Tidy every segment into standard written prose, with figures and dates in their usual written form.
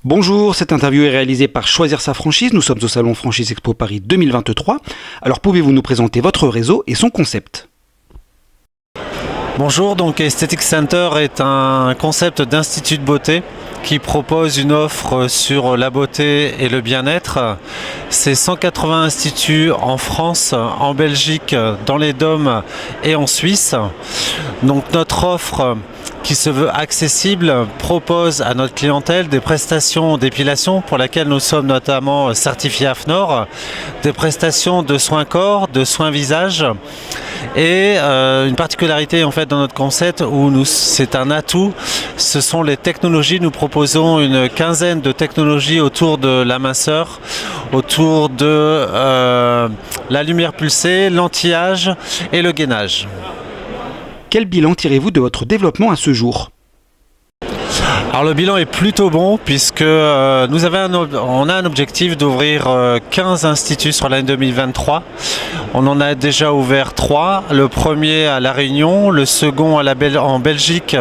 Bonjour, cette interview est réalisée par Choisir sa franchise. Nous sommes au salon Franchise Expo Paris 2023. Alors pouvez-vous nous présenter votre réseau et son concept ? Bonjour, donc Aesthetic Center est un concept d'institut de beauté qui propose une offre sur la beauté et le bien-être. C'est 180 instituts en France, en Belgique, dans les DOM et en Suisse. Donc notre offre, qui se veut accessible, propose à notre clientèle des prestations d'épilation pour laquelle nous sommes notamment certifiés AFNOR, des prestations de soins corps, de soins visage et une particularité en fait dans notre concept où c'est un atout, ce sont les technologies. Nous proposons une quinzaine de technologies autour de la minceur, autour de la lumière pulsée, l'anti-âge et le gainage. Quel bilan tirez-vous de votre développement à ce jour ? Alors le bilan est plutôt bon puisque on a un objectif d'ouvrir 15 instituts sur l'année 2023. On en a déjà ouvert 3, le premier à La Réunion, le second en Belgique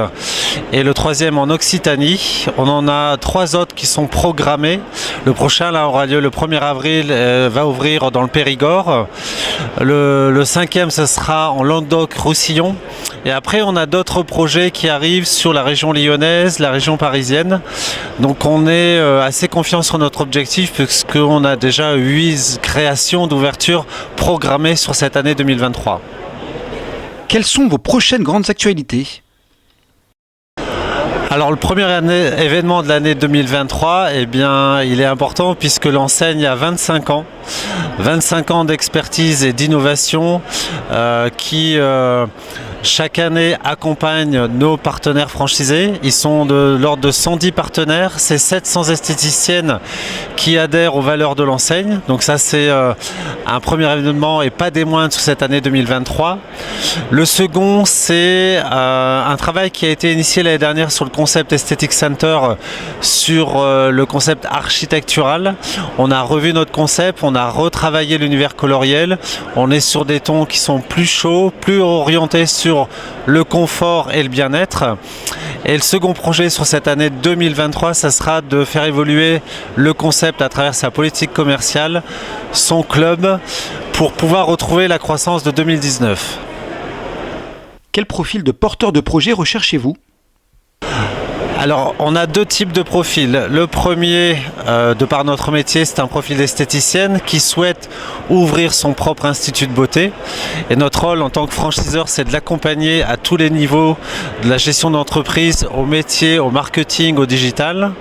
et le troisième en Occitanie. On en a 3 autres qui sont programmés. Le prochain là, aura lieu le 1er avril, va ouvrir dans le Périgord. Le cinquième, ce sera en Languedoc-Roussillon. Et après, on a d'autres projets qui arrivent sur la région lyonnaise, la région parisienne. Donc on est assez confiant sur notre objectif puisqu'on a déjà 8 créations d'ouverture programmées sur cette année 2023. Quelles sont vos prochaines grandes actualités ? Alors le premier événement de l'année 2023, eh bien, il est important puisque l'enseigne a 25 ans. 25 ans d'expertise et d'innovation qui chaque année accompagnent nos partenaires franchisés. Ils sont de l'ordre de 110 partenaires. C'est 700 esthéticiennes qui adhèrent aux valeurs de l'enseigne. Donc ça c'est un premier événement et pas des moindres sur cette année 2023. Le second, c'est un travail qui a été initié l'année dernière sur le concept Aesthetic Center, sur le concept architectural. On a revu notre concept, on a retravaillé l'univers coloriel. On est sur des tons qui sont plus chauds, plus orientés sur le confort et le bien-être. Et le second projet sur cette année 2023, ça sera de faire évoluer le concept à travers sa politique commerciale, son club, pour pouvoir retrouver la croissance de 2019. Quel profil de porteur de projet recherchez-vous ? Alors, on a 2 types de profils. Le premier, de par notre métier, c'est un profil d'esthéticienne qui souhaite ouvrir son propre institut de beauté. Et notre rôle en tant que franchiseur, c'est de l'accompagner à tous les niveaux, de la gestion d'entreprise, au métier, au marketing, au digital.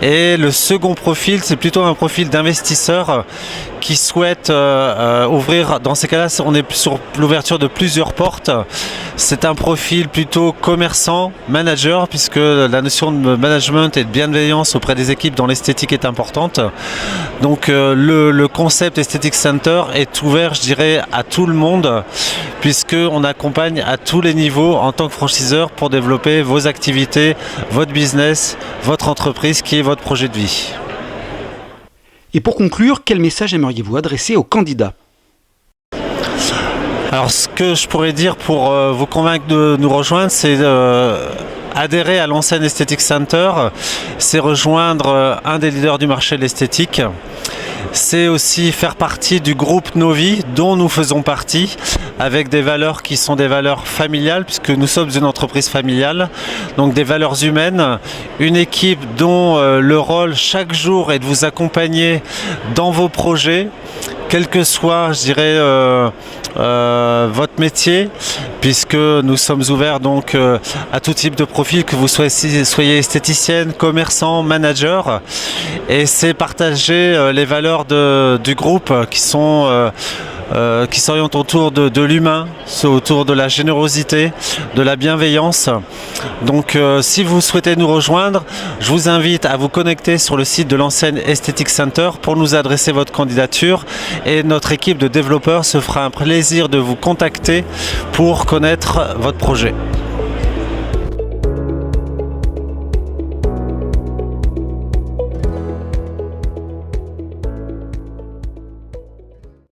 Et le second profil, c'est plutôt un profil d'investisseur qui souhaite ouvrir. Dans ces cas-là, on est sur l'ouverture de plusieurs portes. C'est un profil plutôt commerçant, manager, puisque la notion de management et de bienveillance auprès des équipes dans l'esthétique est importante. Donc le concept Aesthetic Center est ouvert, je dirais, à tout le monde, puisqu'on accompagne à tous les niveaux en tant que franchiseur pour développer vos activités, votre business, votre entreprise qui est votre projet de vie. Et pour conclure, quel message aimeriez-vous adresser aux candidats ? Alors ce que je pourrais dire pour vous convaincre de nous rejoindre, c'est adhérer à l'enseigne Aesthetic Center, c'est rejoindre un des leaders du marché de l'esthétique. C'est aussi faire partie du groupe Novi dont nous faisons partie, avec des valeurs qui sont des valeurs familiales puisque nous sommes une entreprise familiale, donc des valeurs humaines, une équipe dont le rôle chaque jour est de vous accompagner dans vos projets, quel que soit, je dirais, votre métier, puisque nous sommes ouverts donc à tout type de profil, que vous soyez esthéticienne, commerçant, manager, et c'est partager les valeurs du groupe qui s'orientent autour de l'humain, autour de la générosité, de la bienveillance. Donc si vous souhaitez nous rejoindre, je vous invite à vous connecter sur le site de l'enseigne Aesthetic Center pour nous adresser votre candidature, et notre équipe de développeurs se fera un plaisir de vous contacter pour connaître votre projet.